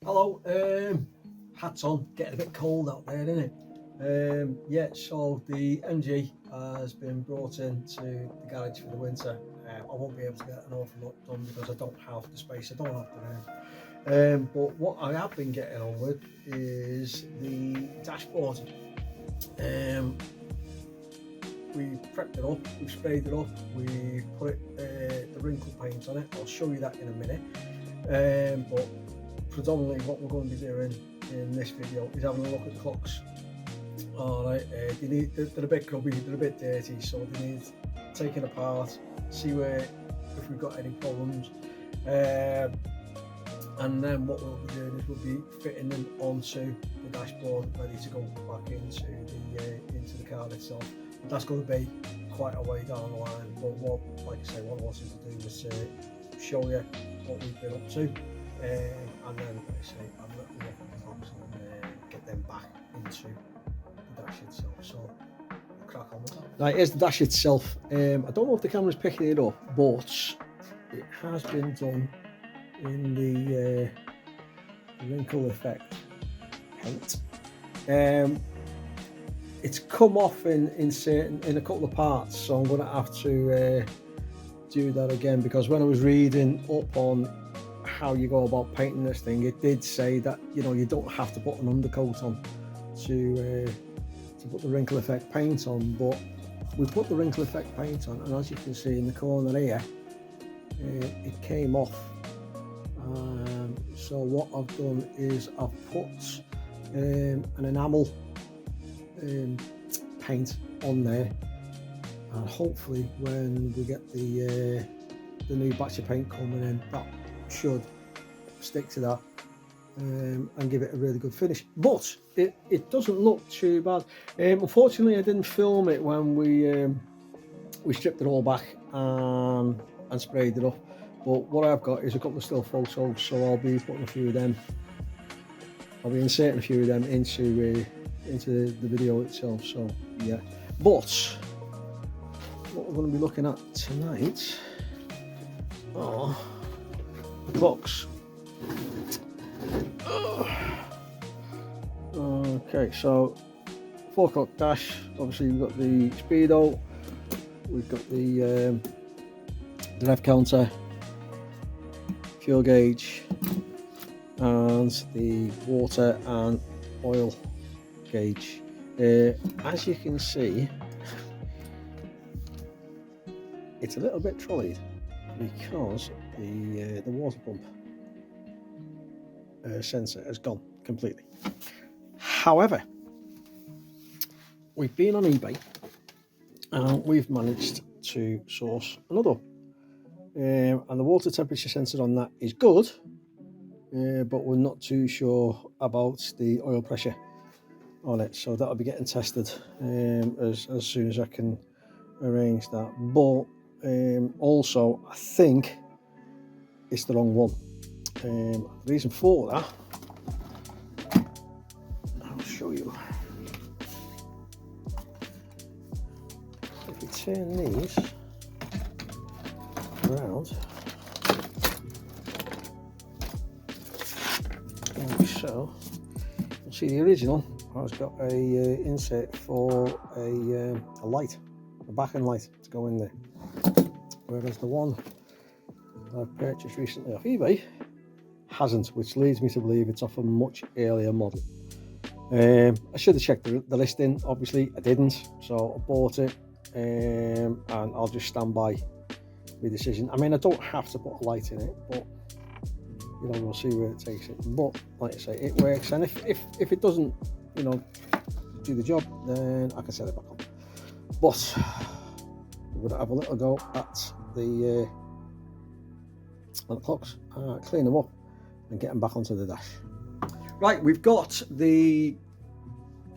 Hello, hats on, getting a bit cold out there, isn't it? Yeah, so the MG has been brought into the garage for the winter. I won't be able to get an awful lot done because I don't have the space, I don't have the room. But what I have been getting on with is the dashboard. We prepped it up, we've sprayed it up, we put the wrinkle paint on it. I'll show you that in a minute. But predominantly what we're going to be doing in this video is having a look at the clocks. Alright, they're a bit grubby, they're a bit dirty, so they need taking apart, see if we've got any problems. And then what we'll be doing is we'll be fitting them onto the dashboard, ready to go back into the car itself. But that's going to be quite a way down the line. But like I say, what I wanted to do was show you what we've been up to, and then like I say, have a little look at the clocks and get them back into the dash itself. So we'll crack on with that. Right, here's the dash itself. I don't know if the camera's picking it up, but it has been done in the wrinkle effect paint. It's come off in a couple of parts, so I'm going to have to do that again, because when I was reading up on how you go about painting this thing, it did say that you don't have to put an undercoat on to put the wrinkle effect paint on, but we put the wrinkle effect paint on, and as you can see in the corner here, it came off. So what I've done is I've put an enamel paint on there, and hopefully when we get the new batch of paint coming in, that should stick to that and give it a really good finish. But it doesn't look too bad. Unfortunately, I didn't film it when we stripped it all back and sprayed it up. But what I've got is a couple of still photos, so I'll be putting a few of them. I'll be inserting a few of them into the video itself. So yeah. But what we're going to be looking at tonight are the clocks. Okay, so 4 o'clock dash. Obviously, we've got the speedo, we've got the rev counter, fuel gauge, and the water and oil gauge. As you can see, it's a little bit trolleyed because the water pump sensor has gone completely. However, we've been on eBay and we've managed to source another, and the water temperature sensor on that is good, but we're not too sure about the oil pressure on it, so that'll be getting tested as soon as I can arrange that. But also I think it's the wrong one. The reason for that, I'll show you. If we turn these around, like so, you'll see the original has got a insert for a light, a back-end light to go in there, whereas the one I've purchased recently off eBay hasn't, which leads me to believe it's off a much earlier model. I should have checked the listing, obviously I didn't, so I bought it, and I'll just stand by my decision. I mean, I don't have to put a light in it, but we'll see where it takes it. But like I say, it works, and if it doesn't do the job, then I can set it back on. But we're going to have a little go at the clocks, clean them up and get them back onto the dash. Right, we've got the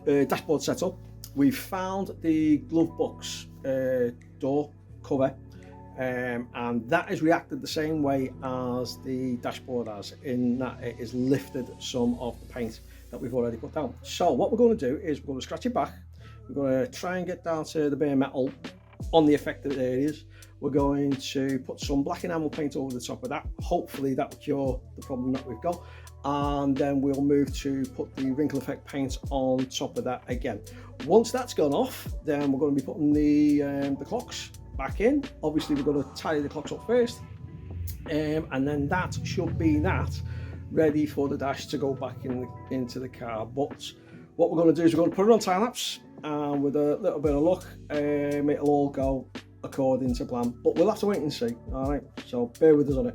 dashboard set up. We've found the glove box door cover, and that has reacted the same way as the dashboard has, in that it has lifted some of the paint that we've already put down. So what we're going to do is we're going to scratch it back. We're going to try and get down to the bare metal on the affected areas. We're going to put some black enamel paint over the top of that. Hopefully that will cure the problem that we've got. and then we'll move to put the wrinkle effect paint on top of that again. Once that's gone off, then we're going to be putting the clocks back in. Obviously we're going to tidy the clocks up first, and then that should be that ready for the dash to go back into the car. But what we're going to do is we're going to put it on time lapse, and with a little bit of luck, it'll all go according to plan. But we'll have to wait and see. All right, so bear with us on it.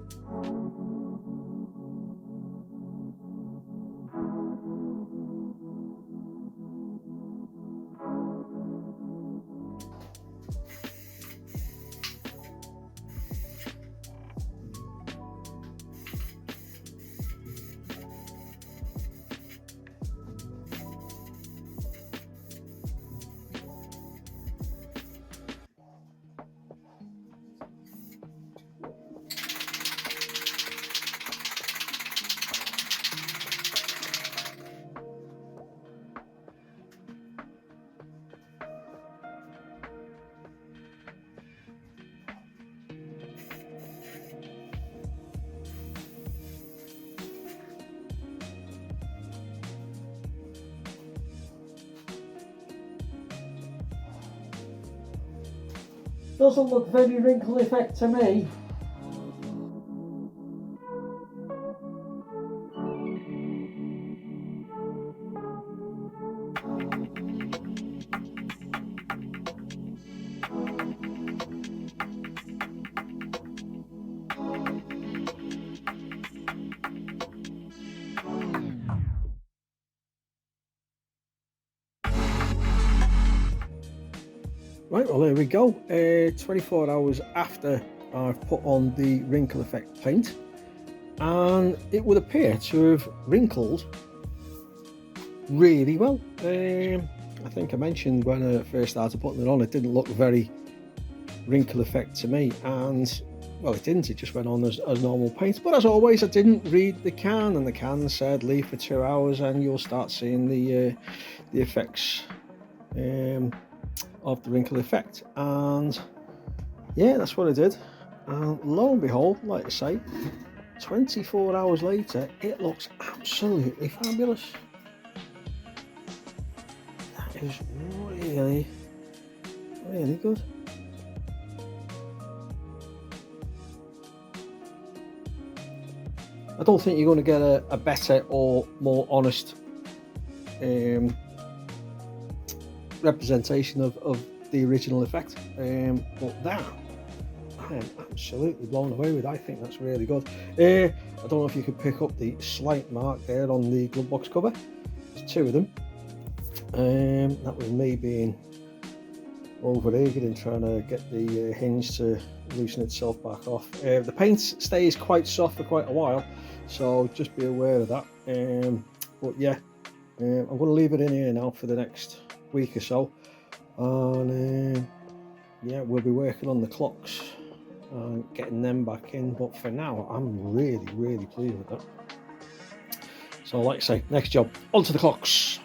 Doesn't look very wrinkle effect to me. Right, well there we go. 24 hours after I've put on the wrinkle effect paint, and it would appear to have wrinkled really well. I think I mentioned when I first started putting it on, it didn't look very wrinkle effect to me, and well, it didn't. It just went on as normal paint. But as always, I didn't read the can, and the can said leave for 2 hours and you'll start seeing the effects of the wrinkle effect. And yeah, that's what I did, and lo and behold, like I say, 24 hours later it looks absolutely fabulous. That is really good. I don't think you're going to get a better or more honest representation of the original effect, but that I am absolutely blown away with. I think that's really good. I don't know if you can pick up the slight mark there on the glove box cover. There's 2 of them. That was me being over eager and trying to get the hinge to loosen itself back off. The paint stays quite soft for quite a while, so just be aware of that. But yeah, I'm going to leave it in here now for the next week or so, and yeah, we'll be working on the clocks and getting them back in. But for now, I'm really pleased with that. So like I say, next job, onto the clocks.